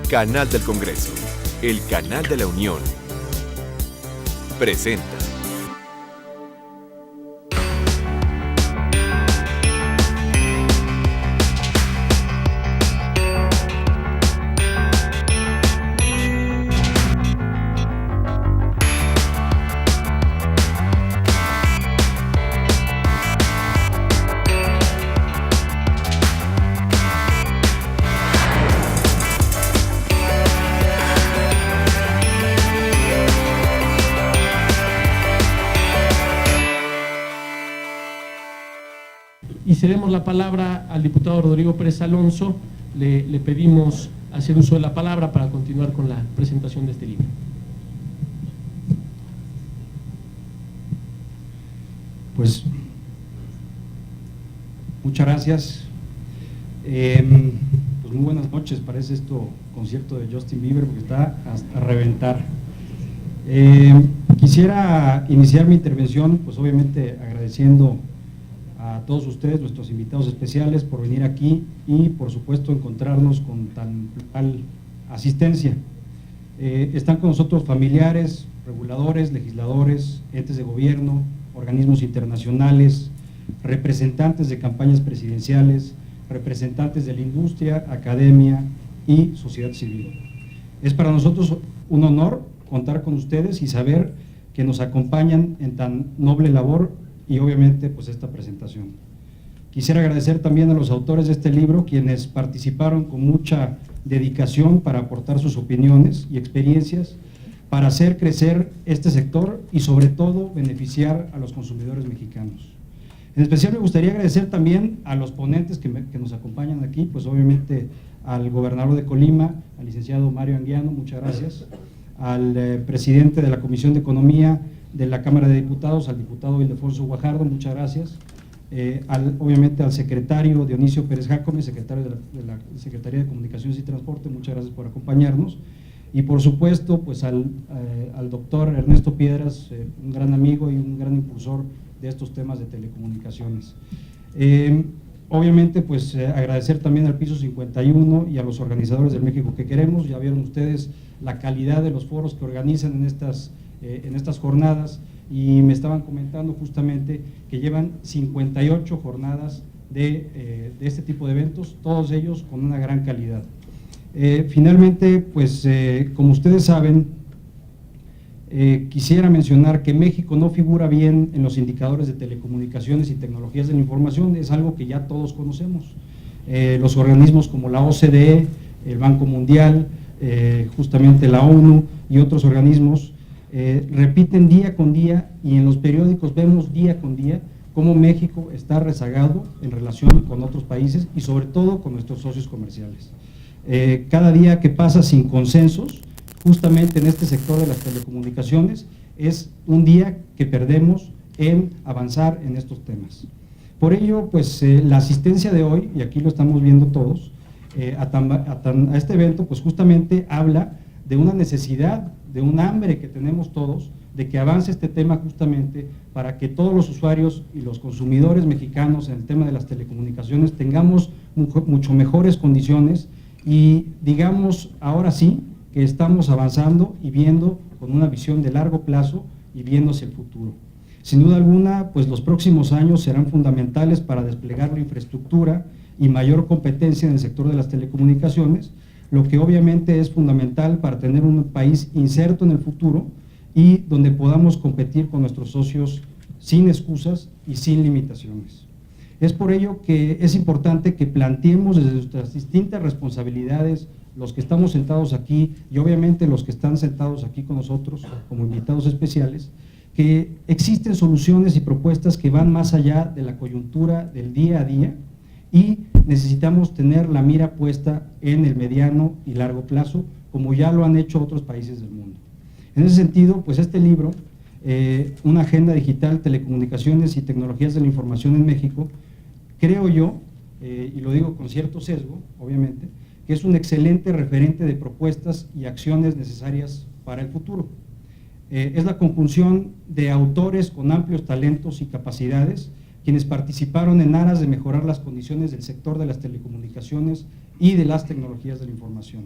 Canal del Congreso, el canal de la Unión, presenta. Y cedemos la palabra al diputado Rodrigo Pérez Alonso. Le pedimos hacer uso de la palabra para continuar con la presentación de este libro. Pues, muchas gracias. Pues muy buenas noches, parece esto concierto de Justin Bieber porque está a reventar. Quisiera iniciar mi intervención, pues obviamente agradeciendo a todos ustedes, nuestros invitados especiales, por venir aquí y por supuesto encontrarnos con tan plural asistencia. Están con nosotros familiares, reguladores, legisladores, entes de gobierno, organismos internacionales, representantes de campañas presidenciales, representantes de la industria, academia y sociedad civil. Es para nosotros un honor contar con ustedes y saber que nos acompañan en tan noble labor y obviamente pues esta presentación. Quisiera agradecer también a los autores de este libro, quienes participaron con mucha dedicación para aportar sus opiniones y experiencias para hacer crecer este sector y sobre todo beneficiar a los consumidores mexicanos. En especial me gustaría agradecer también a los ponentes que nos acompañan aquí, pues obviamente al gobernador de Colima, al licenciado Mario Anguiano, muchas gracias, al presidente de la Comisión de Economía de la Cámara de Diputados, al diputado Ildefonso Guajardo, muchas gracias, obviamente al secretario Dionisio Pérez Jácome, secretario de la Secretaría de Comunicaciones y Transporte, muchas gracias por acompañarnos, y por supuesto pues al doctor Ernesto Piedras, un gran amigo y un gran impulsor de estos temas de telecomunicaciones. Obviamente pues agradecer también al Piso 51 y a los organizadores del México que queremos. Ya vieron ustedes la calidad de los foros que organizan en estas jornadas, y me estaban comentando justamente que llevan 58 jornadas de este tipo de eventos, todos ellos con una gran calidad. Finalmente, pues como ustedes saben, quisiera mencionar que México no figura bien en los indicadores de telecomunicaciones y tecnologías de la información. Es algo que ya todos conocemos. Los organismos como la OCDE, el Banco Mundial, justamente la ONU y otros organismos repiten día con día, y en los periódicos vemos día con día cómo México está rezagado en relación con otros países y sobre todo con nuestros socios comerciales. Cada día que pasa sin consensos justamente en este sector de las telecomunicaciones es un día que perdemos en avanzar en estos temas. Por ello, pues la asistencia de hoy, y aquí lo estamos viendo todos, a este evento, pues justamente habla de una necesidad, de un hambre que tenemos todos, de que avance este tema justamente para que todos los usuarios y los consumidores mexicanos en el tema de las telecomunicaciones tengamos mucho mejores condiciones y digamos ahora sí que estamos avanzando y viendo con una visión de largo plazo y viendo hacia el futuro. Sin duda alguna, pues los próximos años serán fundamentales para desplegar la infraestructura y mayor competencia en el sector de las telecomunicaciones, lo que obviamente es fundamental para tener un país inserto en el futuro y donde podamos competir con nuestros socios sin excusas y sin limitaciones. Es por ello que es importante que planteemos desde nuestras distintas responsabilidades, los que estamos sentados aquí y obviamente los que están sentados aquí con nosotros como invitados especiales, que existen soluciones y propuestas que van más allá de la coyuntura del día a día, y necesitamos tener la mira puesta en el mediano y largo plazo, como ya lo han hecho otros países del mundo. En ese sentido, pues este libro, una agenda digital, telecomunicaciones y tecnologías de la información en México, creo yo, y lo digo con cierto sesgo, obviamente, que es un excelente referente de propuestas y acciones necesarias para el futuro. Es la conjunción de autores con amplios talentos y capacidades, quienes participaron en aras de mejorar las condiciones del sector de las telecomunicaciones y de las tecnologías de la información.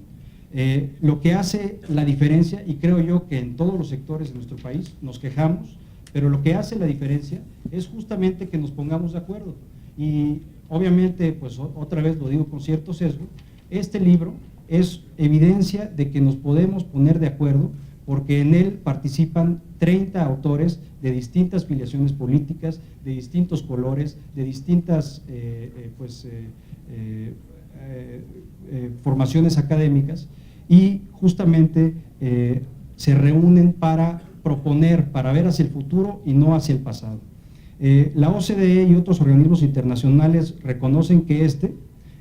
Lo que hace la diferencia, y creo yo que en todos los sectores de nuestro país nos quejamos, pero lo que hace la diferencia es justamente que nos pongamos de acuerdo. Y obviamente, pues otra vez lo digo con cierto sesgo, este libro es evidencia de que nos podemos poner de acuerdo, porque en él participan 30 autores de distintas filiaciones políticas, de distintos colores, de distintas formaciones académicas, y justamente se reúnen para proponer, para ver hacia el futuro y no hacia el pasado. La OCDE y otros organismos internacionales reconocen que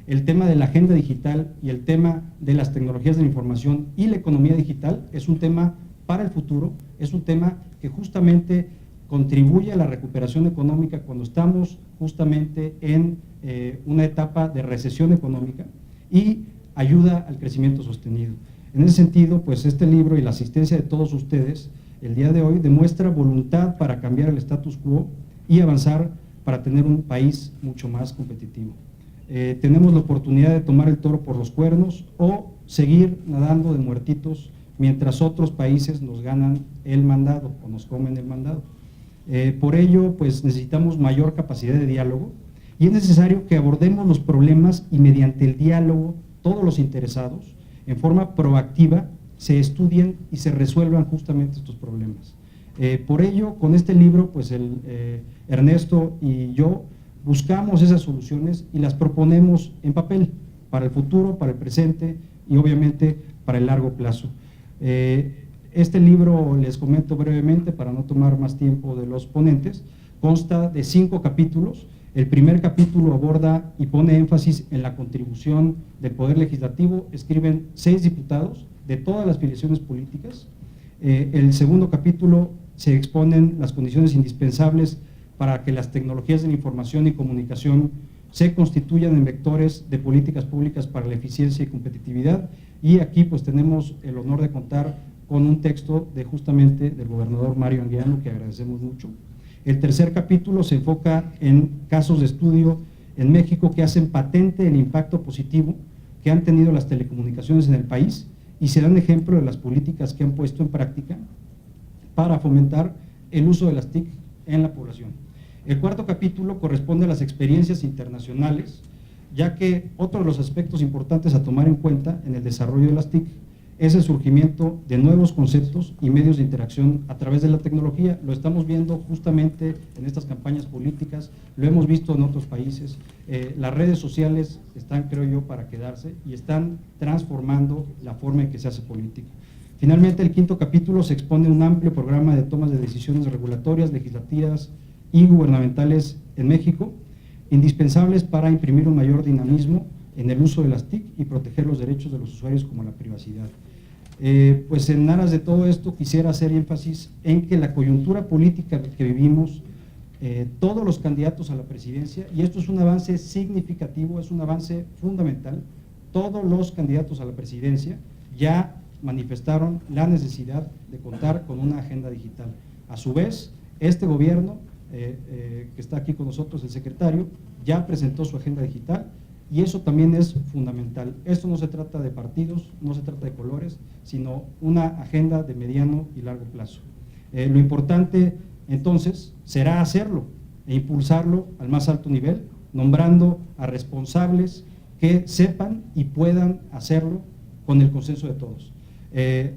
el tema de la agenda digital y el tema de las tecnologías de la información y la economía digital es un tema para el futuro, es un tema que justamente contribuye a la recuperación económica cuando estamos justamente en una etapa de recesión económica, y ayuda al crecimiento sostenido. En ese sentido, pues este libro y la asistencia de todos ustedes el día de hoy demuestra voluntad para cambiar el status quo y avanzar para tener un país mucho más competitivo. Tenemos la oportunidad de tomar el toro por los cuernos o seguir nadando de muertitos mientras otros países nos ganan el mandado o nos comen el mandado. Por ello, pues necesitamos mayor capacidad de diálogo, y es necesario que abordemos los problemas y mediante el diálogo todos los interesados, en forma proactiva, se estudien y se resuelvan justamente estos problemas. Por ello, con este libro, pues Ernesto y yo buscamos esas soluciones y las proponemos en papel, para el futuro, para el presente y obviamente para el largo plazo. Este libro, les comento brevemente para no tomar más tiempo de los ponentes, consta de 5 capítulos. El primer capítulo aborda y pone énfasis en la contribución del Poder Legislativo. Escriben 6 diputados de todas las filiaciones políticas. El segundo capítulo se exponen las condiciones indispensables para que las tecnologías de la información y comunicación se constituyan en vectores de políticas públicas para la eficiencia y competitividad, y aquí pues tenemos el honor de contar con un texto de justamente del gobernador Mario Anguiano, que agradecemos mucho. El tercer capítulo se enfoca en casos de estudio en México que hacen patente el impacto positivo que han tenido las telecomunicaciones en el país, y se dan ejemplo de las políticas que han puesto en práctica para fomentar el uso de las TIC en la población. El cuarto capítulo corresponde a las experiencias internacionales, ya que otro de los aspectos importantes a tomar en cuenta en el desarrollo de las TIC es el surgimiento de nuevos conceptos y medios de interacción a través de la tecnología. Lo estamos viendo justamente en estas campañas políticas, lo hemos visto en otros países. Las redes sociales están, creo yo, para quedarse y están transformando la forma en que se hace política. Finalmente, el quinto capítulo se expone un amplio programa de tomas de decisiones regulatorias, legislativas y gubernamentales en México, indispensables para imprimir un mayor dinamismo en el uso de las TIC y proteger los derechos de los usuarios como la privacidad. Pues en aras de todo esto quisiera hacer énfasis en que la coyuntura política que vivimos, todos los candidatos a la presidencia, y esto es un avance significativo, es un avance fundamental, todos los candidatos a la presidencia ya manifestaron la necesidad de contar con una agenda digital. A su vez, este gobierno que está aquí con nosotros, el secretario, ya presentó su agenda digital, y eso también es fundamental. Esto no se trata de partidos, no se trata de colores, sino una agenda de mediano y largo plazo. Lo importante entonces será hacerlo e impulsarlo al más alto nivel, nombrando a responsables que sepan y puedan hacerlo con el consenso de todos.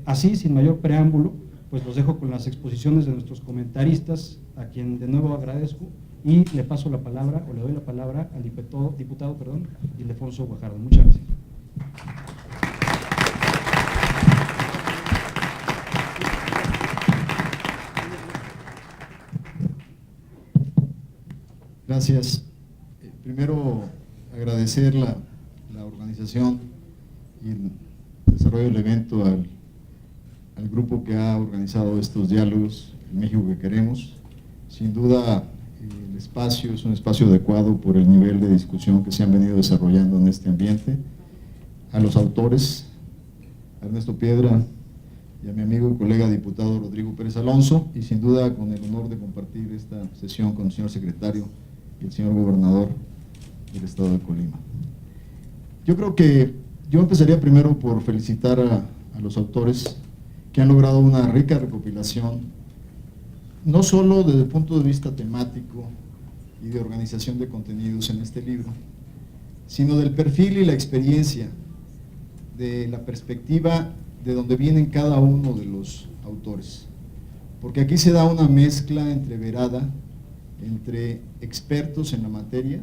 Así, sin mayor preámbulo, pues los dejo con las exposiciones de nuestros comentaristas, a quien de nuevo agradezco, y le paso la palabra, o le doy la palabra al diputado Ildefonso Guajardo. Muchas gracias. Gracias. Primero, agradecer la organización y el desarrollo del evento al grupo que ha organizado estos diálogos, el México que queremos. Sin duda, el espacio es un espacio adecuado por el nivel de discusión que se han venido desarrollando en este ambiente. A los autores, a Ernesto Piedra y a mi amigo y colega diputado Rodrigo Pérez Alonso, y sin duda con el honor de compartir esta sesión con el señor secretario y el señor gobernador del estado de Colima. Yo creo que Yo empezaría primero por felicitar a los autores que han logrado una rica recopilación, no solo desde el punto de vista temático y de organización de contenidos en este libro, sino del perfil y la experiencia, de la perspectiva de donde vienen cada uno de los autores. Porque aquí se da una mezcla entreverada entre expertos en la materia,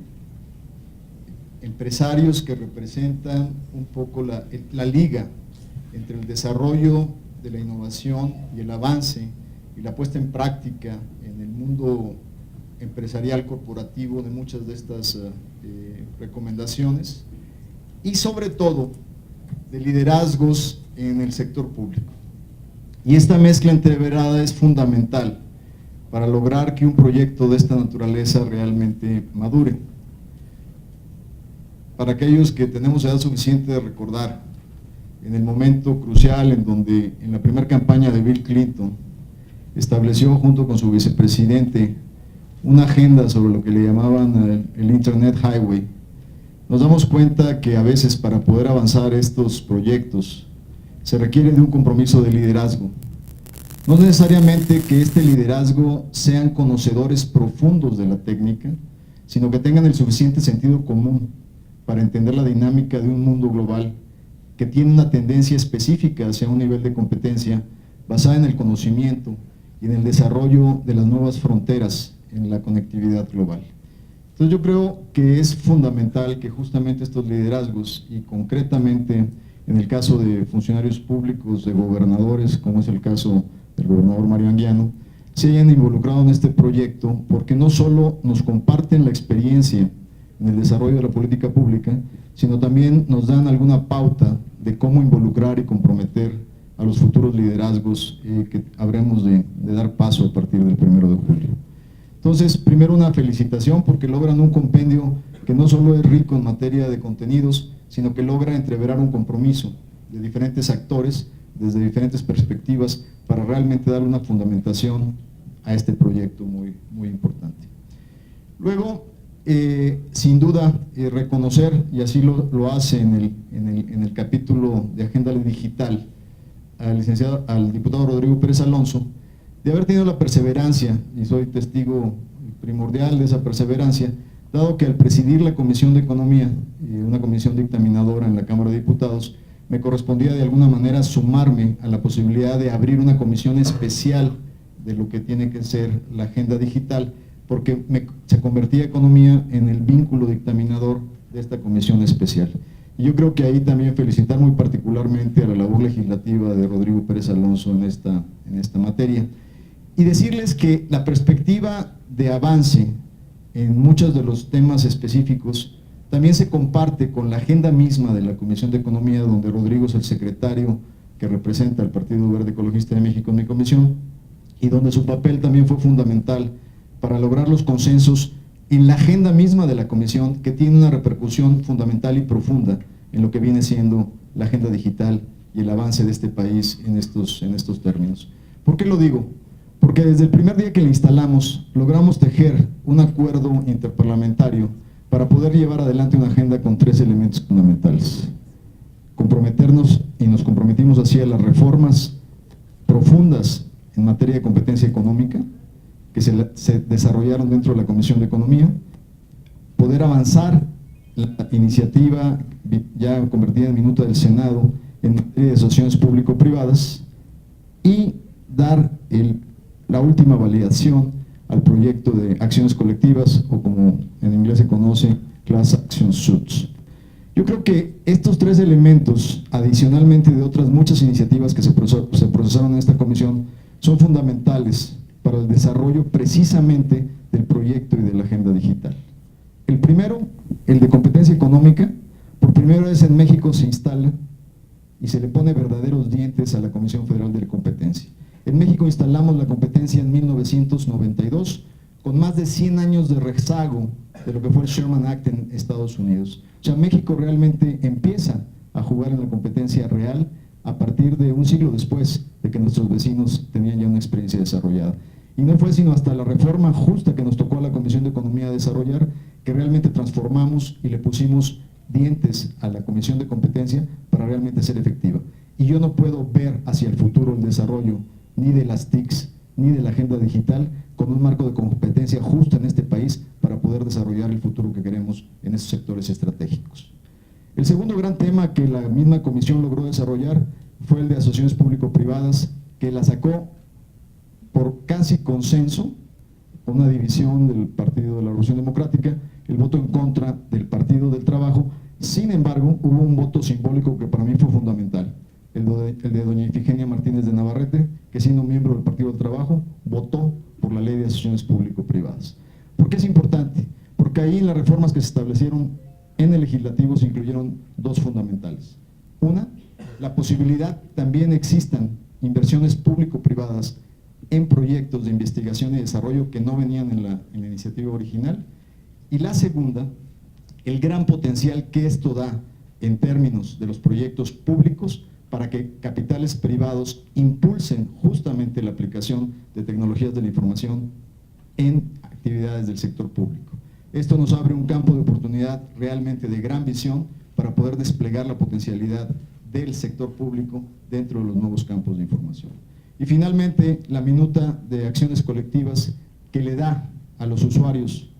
empresarios que representan un poco la liga entre el desarrollo de la innovación y el avance y la puesta en práctica en el mundo empresarial corporativo de muchas de estas recomendaciones, y sobre todo de liderazgos en el sector público. Y esta mezcla entreverada es fundamental para lograr que un proyecto de esta naturaleza realmente madure. Para aquellos que tenemos edad suficiente de recordar, en el momento crucial en donde en la primera campaña de Bill Clinton estableció junto con su vicepresidente una agenda sobre lo que le llamaban el Internet Highway, nos damos cuenta que a veces para poder avanzar estos proyectos se requiere de un compromiso de liderazgo. No necesariamente que este liderazgo sean conocedores profundos de la técnica, sino que tengan el suficiente sentido común para entender la dinámica de un mundo global que tiene una tendencia específica hacia un nivel de competencia basada en el conocimiento y en el desarrollo de las nuevas fronteras en la conectividad global. Entonces yo creo que es fundamental que justamente estos liderazgos, y concretamente en el caso de funcionarios públicos, de gobernadores, como es el caso del gobernador Mario Anguiano, se hayan involucrado en este proyecto, porque no solo nos comparten la experiencia en el desarrollo de la política pública, sino también nos dan alguna pauta de cómo involucrar y comprometer a los futuros liderazgos que habremos de dar paso a partir del 1 de julio. Entonces, primero una felicitación porque logran un compendio que no solo es rico en materia de contenidos, sino que logra entreverar un compromiso de diferentes actores desde diferentes perspectivas para realmente dar una fundamentación a este proyecto muy, muy importante. Luego, sin duda, reconocer, y así lo hace en el capítulo de Agenda Digital, al diputado Rodrigo Pérez Alonso, de haber tenido la perseverancia, y soy testigo primordial de esa perseverancia, dado que al presidir la Comisión de Economía, una comisión dictaminadora en la Cámara de Diputados, me correspondía de alguna manera sumarme a la posibilidad de abrir una comisión especial de lo que tiene que ser la agenda digital, porque se convertía Economía en el vínculo dictaminador de esta comisión especial. Y yo creo que ahí también felicitar muy particularmente a la labor legislativa de Rodrigo Pérez Alonso en esta materia. Y decirles que la perspectiva de avance en muchos de los temas específicos también se comparte con la agenda misma de la Comisión de Economía, donde Rodrigo es el secretario que representa al Partido Verde Ecologista de México en mi comisión, y donde su papel también fue fundamental para lograr los consensos en la agenda misma de la comisión, que tiene una repercusión fundamental y profunda en lo que viene siendo la agenda digital y el avance de este país en estos términos. ¿Por qué lo digo? Porque desde el primer día que le instalamos, logramos tejer un acuerdo interparlamentario para poder llevar adelante una agenda con 3 elementos fundamentales. Comprometernos, y nos comprometimos así, a las reformas profundas en materia de competencia económica, que se desarrollaron dentro de la Comisión de Economía, poder avanzar la iniciativa ya convertida en minuta del Senado en materia de asociaciones público-privadas, y dar la última validación al proyecto de acciones colectivas, o como en inglés se conoce, Class Action Suits. Yo creo que estos 3 elementos, adicionalmente de otras muchas iniciativas que se procesaron en esta comisión, son fundamentales para el desarrollo precisamente del proyecto y de la agenda digital. El primero, el de competencia económica, por primera vez en México se instala y se le pone verdaderos dientes a la Comisión Federal de Competencia. En México instalamos la competencia en 1992, con más de 100 años de rezago de lo que fue el Sherman Act en Estados Unidos. O sea, México realmente empieza a jugar en la competencia real a partir de un siglo después de que nuestros vecinos tenían ya una experiencia desarrollada. Y no fue sino hasta la reforma justa que nos tocó a la Comisión de Economía desarrollar que realmente transformamos y le pusimos dientes a la Comisión de Competencia para realmente ser efectiva. Y yo no puedo ver hacia el futuro el desarrollo ni de las TICs ni de la agenda digital con un marco de competencia justo en este país para poder desarrollar el futuro que queremos en esos sectores estratégicos. El segundo gran tema que la misma comisión logró desarrollar fue el de asociaciones público-privadas, que la sacó por casi consenso, una división del Partido de la Revolución Democrática, el voto en contra del Partido del Trabajo. Sin embargo, hubo un voto simbólico que para mí fue fundamental, el de doña Ifigenia Martínez de Navarrete, que siendo miembro del Partido del Trabajo, votó por la ley de asociaciones público-privadas. ¿Por qué es importante? Porque ahí en las reformas que se establecieron en el legislativo se incluyeron dos fundamentales. Una, la posibilidad también existan inversiones público-privadas en proyectos de investigación y desarrollo que no venían en la iniciativa original. Y la segunda, el gran potencial que esto da en términos de los proyectos públicos para que capitales privados impulsen justamente la aplicación de tecnologías de la información en actividades del sector público. Esto nos abre un campo de oportunidad realmente de gran visión para poder desplegar la potencialidad del sector público dentro de los nuevos campos de información. Y finalmente, la minuta de acciones colectivas que le da a los usuarios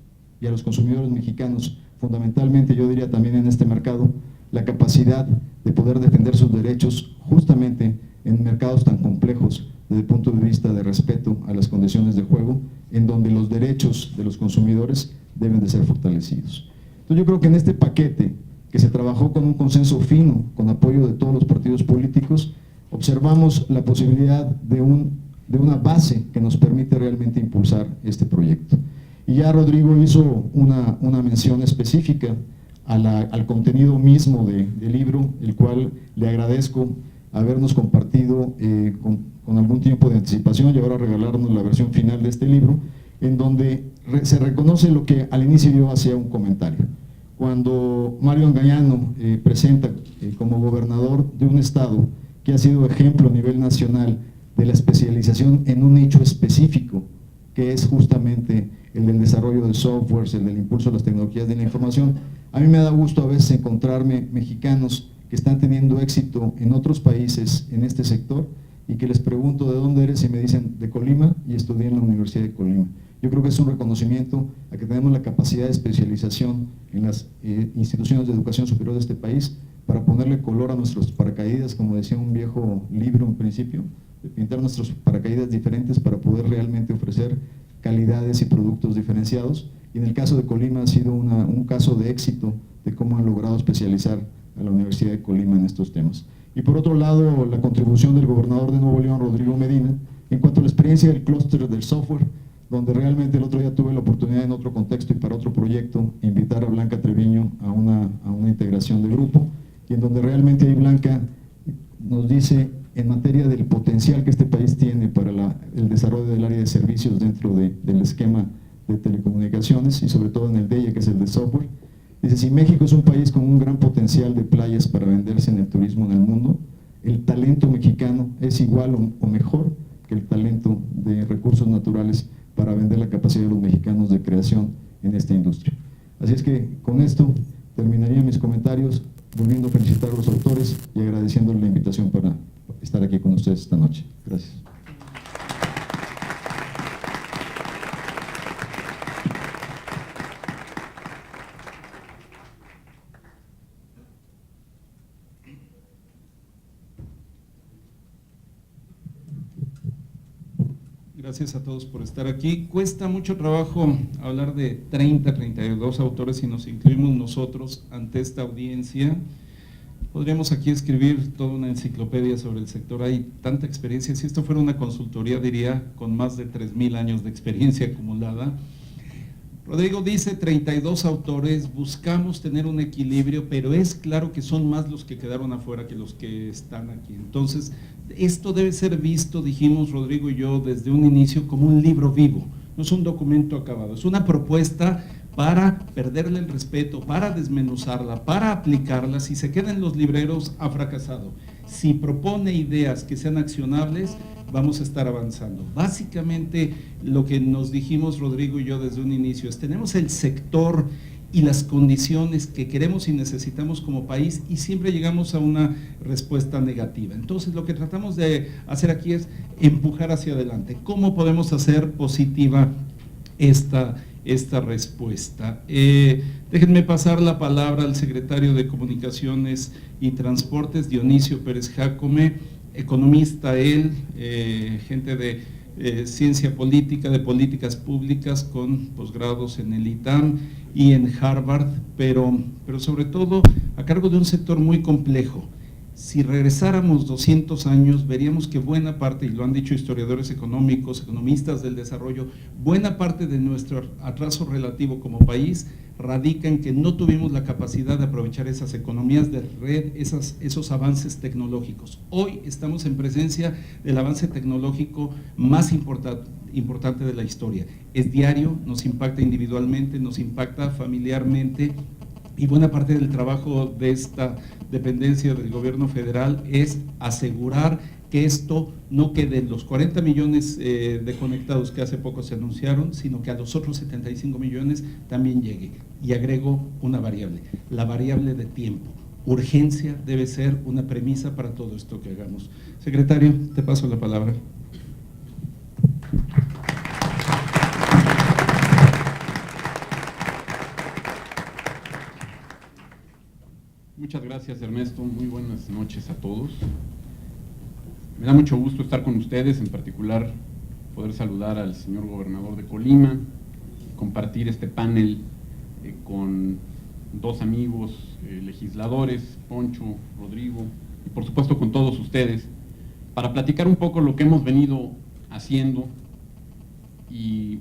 y a los consumidores mexicanos, fundamentalmente yo diría también en este mercado, la capacidad de poder defender sus derechos justamente en mercados tan complejos desde el punto de vista de respeto a las condiciones de juego, en donde los derechos de los consumidores deben de ser fortalecidos. Entonces yo creo que en este paquete, que se trabajó con un consenso fino, con apoyo de todos los partidos políticos, observamos la posibilidad de una base que nos permite realmente impulsar este proyecto. Y ya Rodrigo hizo una mención específica al contenido mismo del libro, el cual le agradezco habernos compartido con algún tiempo de anticipación y ahora regalarnos la versión final de este libro, en donde se reconoce lo que al inicio yo hacía un comentario. Cuando Mario Angañano presenta como gobernador de un estado que ha sido ejemplo a nivel nacional de la especialización en un nicho específico, que es justamente el del desarrollo de softwares, el del impulso de las tecnologías de la información, a mí me da gusto a veces encontrarme mexicanos que están teniendo éxito en otros países en este sector y que les pregunto de dónde eres y me dicen de Colima y estudié en la Universidad de Colima. Yo creo que es un reconocimiento a que tenemos la capacidad de especialización en las instituciones de educación superior de este país para ponerle color a nuestros paracaídas, como decía un viejo libro en principio, de pintar nuestros paracaídas diferentes para poder realmente ofrecer calidades y productos diferenciados. Y en el caso de Colima ha sido un caso de éxito de cómo han logrado especializar a la Universidad de Colima en estos temas. Y por otro lado, la contribución del gobernador de Nuevo León, Rodrigo Medina, en cuanto a la experiencia del clúster del software, donde realmente el otro día tuve la oportunidad en otro contexto y para otro proyecto invitar a Blanca Treviño a una integración de grupo, y en donde realmente ahí Blanca nos dice en materia del potencial que este país tiene para el desarrollo del área de servicios dentro del esquema de telecomunicaciones y sobre todo en el DEIE, que es el de software. Dice, si México es un país con un gran potencial de playas para venderse en el turismo en el mundo, el talento mexicano es igual o mejor que el talento de recursos naturales para vender la capacidad de los mexicanos de creación en esta industria. Así es que con esto terminaría mis comentarios, volviendo a felicitar a los autores y agradeciéndoles la invitación para estar aquí con ustedes esta noche. Gracias. Gracias a todos por estar aquí. Cuesta mucho trabajo hablar de 30, 32 autores si nos incluimos nosotros ante esta audiencia. Podríamos aquí escribir toda una enciclopedia sobre el sector, hay tanta experiencia. Si esto fuera una consultoría, diría con más de 3,000 años de experiencia acumulada. Rodrigo dice 32 autores, buscamos tener un equilibrio, pero es claro que son más los que quedaron afuera que los que están aquí. Entonces, esto debe ser visto, dijimos Rodrigo y yo desde un inicio, como un libro vivo, no es un documento acabado, es una propuesta para perderle el respeto, para desmenuzarla, para aplicarla. Si se queda en los libreros, ha fracasado. Si propone ideas que sean accionables, vamos a estar avanzando. Básicamente, lo que nos dijimos Rodrigo y yo desde un inicio es, tenemos el sector y las condiciones que queremos y necesitamos como país, y siempre llegamos a una respuesta negativa. Entonces lo que tratamos de hacer aquí es empujar hacia adelante. ¿Cómo podemos hacer positiva esta respuesta? Déjenme pasar la palabra al secretario de Comunicaciones y Transportes, Dionisio Pérez Jácome, economista él, gente de ciencia política, de políticas públicas, con posgrados en el ITAM y en Harvard, pero sobre todo a cargo de un sector muy complejo. Si regresáramos 200 años, veríamos que buena parte, y lo han dicho historiadores económicos, economistas del desarrollo, buena parte de nuestro atraso relativo como país radica en que no tuvimos la capacidad de aprovechar esas economías de red, esos avances tecnológicos. Hoy estamos en presencia del avance tecnológico más importante de la historia. Es diario, nos impacta individualmente, nos impacta familiarmente, y buena parte del trabajo de esta dependencia del gobierno federal es asegurar que esto no quede en los 40 millones de conectados que hace poco se anunciaron, sino que a los otros 75 millones también llegue. Y agrego una variable, la variable de tiempo. Urgencia debe ser una premisa para todo esto que hagamos. Secretario, te paso la palabra. Muchas gracias, Ernesto. Muy buenas noches a todos. Me da mucho gusto estar con ustedes, en particular poder saludar al señor gobernador de Colima, compartir este panel con dos amigos legisladores, Poncho, Rodrigo, y por supuesto con todos ustedes, para platicar un poco lo que hemos venido haciendo y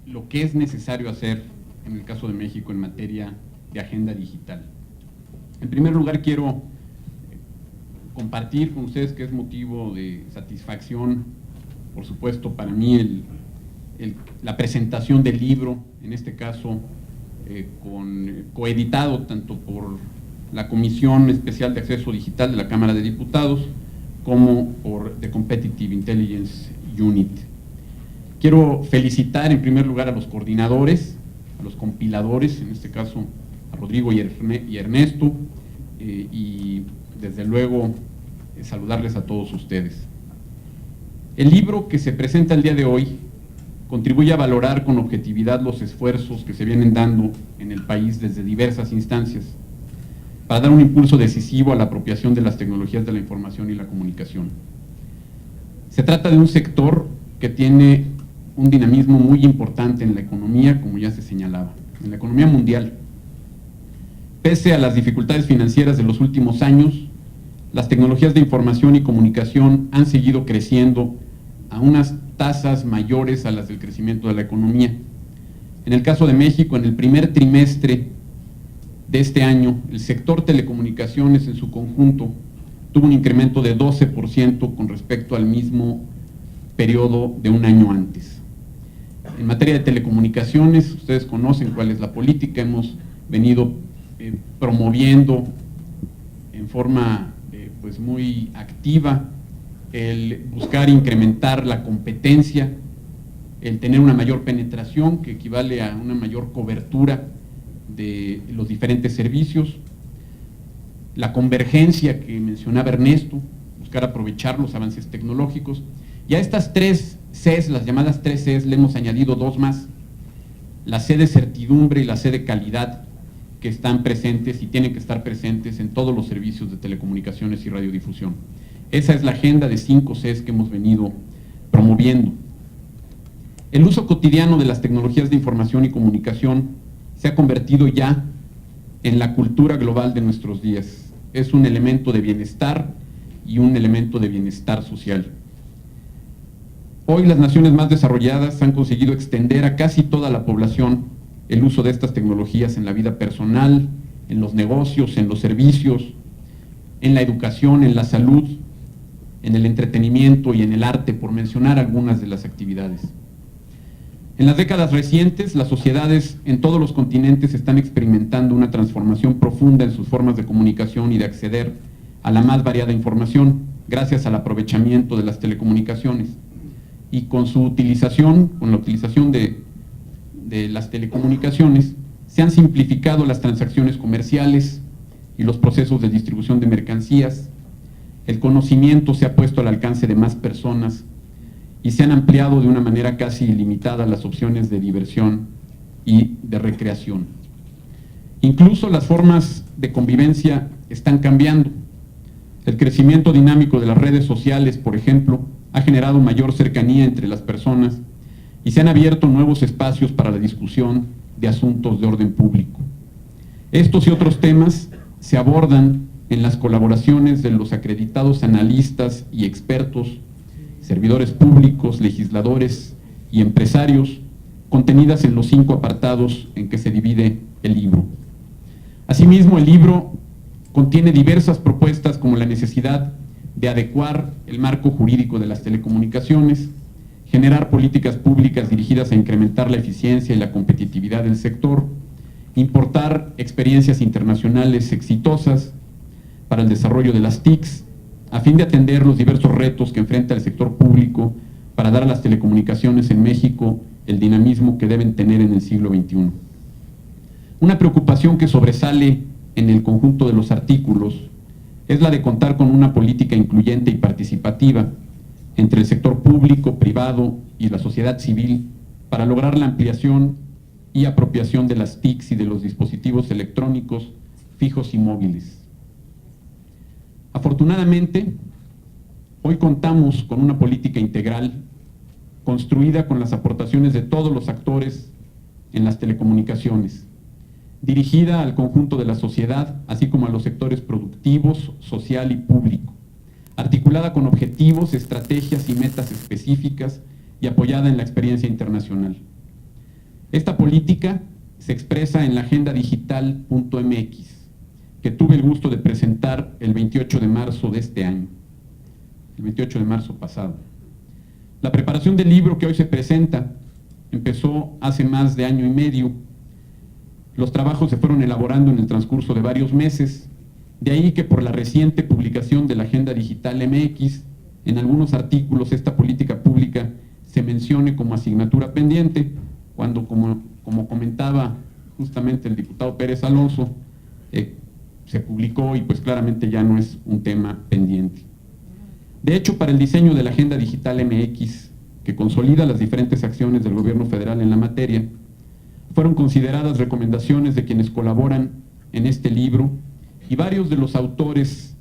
lo que es necesario hacer en el caso de México en materia de agenda digital. En primer lugar, quiero compartir con ustedes que es motivo de satisfacción, por supuesto, para mí la presentación del libro, en este caso coeditado tanto por la Comisión Especial de Acceso Digital de la Cámara de Diputados como por The Competitive Intelligence Unit. Quiero felicitar en primer lugar a los coordinadores, a los compiladores, en este caso a Rodrigo y Ernesto, y desde luego saludarles a todos ustedes. El libro que se presenta el día de hoy contribuye a valorar con objetividad los esfuerzos que se vienen dando en el país desde diversas instancias para dar un impulso decisivo a la apropiación de las tecnologías de la información y la comunicación. Se trata de un sector que tiene un dinamismo muy importante en la economía, como ya se señalaba, en la economía mundial. Pese a las dificultades financieras de los últimos años, las tecnologías de información y comunicación han seguido creciendo a unas tasas mayores a las del crecimiento de la economía. En el caso de México, en el primer trimestre de este año, el sector telecomunicaciones en su conjunto tuvo un incremento de 12% con respecto al mismo periodo de un año antes. En materia de telecomunicaciones, ustedes conocen cuál es la política, hemos venido promoviendo en forma pues muy activa el buscar incrementar la competencia, el tener una mayor penetración que equivale a una mayor cobertura de los diferentes servicios, la convergencia que mencionaba Ernesto, buscar aprovechar los avances tecnológicos, y a estas tres Cs, las llamadas 3 Cs, le hemos añadido dos más, la C de certidumbre y la C de calidad, que están presentes y tienen que estar presentes en todos los servicios de telecomunicaciones y radiodifusión. Esa es la agenda de 5 Cs que hemos venido promoviendo. El uso cotidiano de las tecnologías de información y comunicación se ha convertido ya en la cultura global de nuestros días. Es un elemento de bienestar y un elemento de bienestar social. Hoy las naciones más desarrolladas han conseguido extender a casi toda la población el uso de estas tecnologías en la vida personal, en los negocios, en los servicios, en la educación, en la salud, en el entretenimiento y en el arte, por mencionar algunas de las actividades. En las décadas recientes, las sociedades en todos los continentes están experimentando una transformación profunda en sus formas de comunicación y de acceder a la más variada información, gracias al aprovechamiento de las telecomunicaciones. Y con su utilización, con la utilización de las telecomunicaciones, se han simplificado las transacciones comerciales y los procesos de distribución de mercancías, el conocimiento se ha puesto al alcance de más personas y se han ampliado de una manera casi ilimitada las opciones de diversión y de recreación. Incluso las formas de convivencia están cambiando. El crecimiento dinámico de las redes sociales, por ejemplo, ha generado mayor cercanía entre las personas y se han abierto nuevos espacios para la discusión de asuntos de orden público. Estos y otros temas se abordan en las colaboraciones de los acreditados analistas y expertos, servidores públicos, legisladores y empresarios, contenidas en los 5 apartados en que se divide el libro. Asimismo, el libro contiene diversas propuestas como la necesidad de adecuar el marco jurídico de las telecomunicaciones, generar políticas públicas dirigidas a incrementar la eficiencia y la competitividad del sector, importar experiencias internacionales exitosas para el desarrollo de las TICs, a fin de atender los diversos retos que enfrenta el sector público para dar a las telecomunicaciones en México el dinamismo que deben tener en el siglo XXI. Una preocupación que sobresale en el conjunto de los artículos es la de contar con una política incluyente y participativa entre el sector público, privado y la sociedad civil para lograr la ampliación y apropiación de las TICs y de los dispositivos electrónicos fijos y móviles. Afortunadamente, hoy contamos con una política integral construida con las aportaciones de todos los actores en las telecomunicaciones, dirigida al conjunto de la sociedad, así como a los sectores productivos, social y público, articulada con objetivos, estrategias y metas específicas y apoyada en la experiencia internacional. Esta política se expresa en la Agenda Digital.mx, que tuve el gusto de presentar el 28 de marzo de este año, el 28 de marzo pasado. La preparación del libro que hoy se presenta empezó hace más de año y medio. Los trabajos se fueron elaborando en el transcurso de varios meses, de ahí que por la reciente publicación de la Agenda Digital MX, en algunos artículos esta política pública se mencione como asignatura pendiente, cuando, como comentaba justamente el diputado Pérez Alonso, se publicó y pues claramente ya no es un tema pendiente. De hecho, para el diseño de la Agenda Digital MX, que consolida las diferentes acciones del gobierno federal en la materia, fueron consideradas recomendaciones de quienes colaboran en este libro y varios de los autores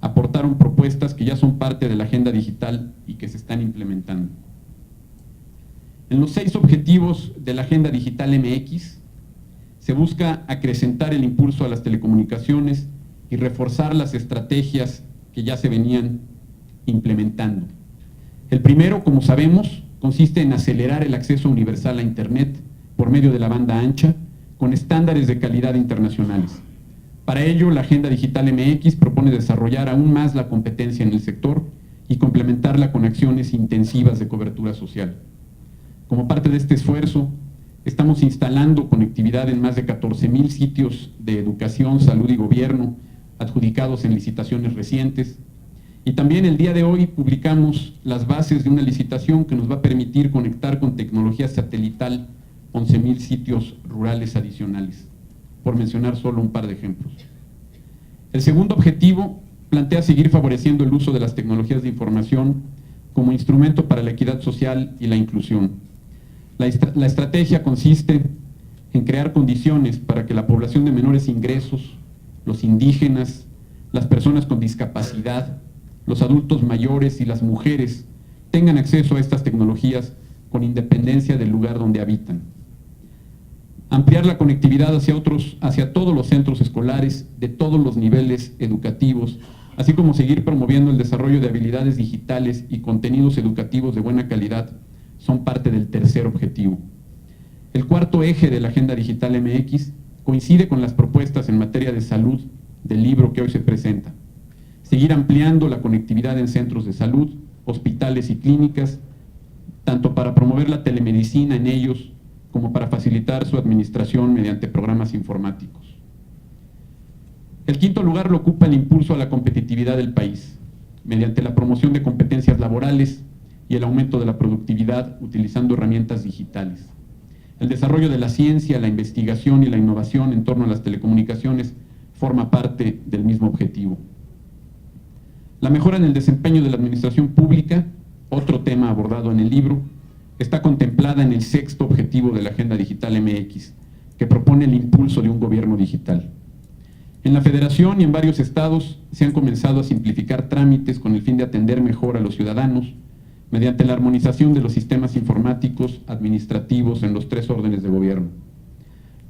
aportaron propuestas que ya son parte de la Agenda Digital y que se están implementando. En los 6 objetivos de la Agenda Digital MX, se busca acrecentar el impulso a las telecomunicaciones y reforzar las estrategias que ya se venían implementando. El primero, como sabemos, consiste en acelerar el acceso universal a Internet por medio de la banda ancha con estándares de calidad internacionales. Para ello, la Agenda Digital MX propone desarrollar aún más la competencia en el sector y complementarla con acciones intensivas de cobertura social. Como parte de este esfuerzo, estamos instalando conectividad en más de 14,000 sitios de educación, salud y gobierno adjudicados en licitaciones recientes. Y también el día de hoy publicamos las bases de una licitación que nos va a permitir conectar con tecnología satelital 11,000 sitios rurales adicionales, por mencionar solo un par de ejemplos. El segundo objetivo plantea seguir favoreciendo el uso de las tecnologías de información como instrumento para la equidad social y la inclusión. La estrategia consiste en crear condiciones para que la población de menores ingresos, los indígenas, las personas con discapacidad, los adultos mayores y las mujeres tengan acceso a estas tecnologías con independencia del lugar donde habitan. Ampliar la conectividad hacia todos los centros escolares de todos los niveles educativos, así como seguir promoviendo el desarrollo de habilidades digitales y contenidos educativos de buena calidad, son parte del tercer objetivo. El cuarto eje de la Agenda Digital MX coincide con las propuestas en materia de salud del libro que hoy se presenta. Seguir ampliando la conectividad en centros de salud, hospitales y clínicas, tanto para promover la telemedicina en ellos como para facilitar su administración mediante programas informáticos. El quinto lugar lo ocupa el impulso a la competitividad del país, mediante la promoción de competencias laborales y el aumento de la productividad utilizando herramientas digitales. El desarrollo de la ciencia, la investigación y la innovación en torno a las telecomunicaciones forma parte del mismo objetivo. La mejora en el desempeño de la administración pública, otro tema abordado en el libro, está contemplada en el 6º objetivo de la Agenda Digital MX, que propone el impulso de un gobierno digital. En la Federación y en varios estados se han comenzado a simplificar trámites con el fin de atender mejor a los ciudadanos mediante la armonización de los sistemas informáticos administrativos en los 3 órdenes de gobierno.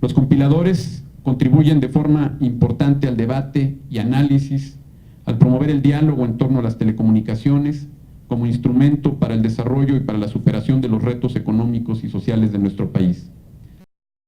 Los compiladores contribuyen de forma importante al debate y análisis, al promover el diálogo en torno a las telecomunicaciones como instrumento para el desarrollo y para la superación de los retos económicos y sociales de nuestro país.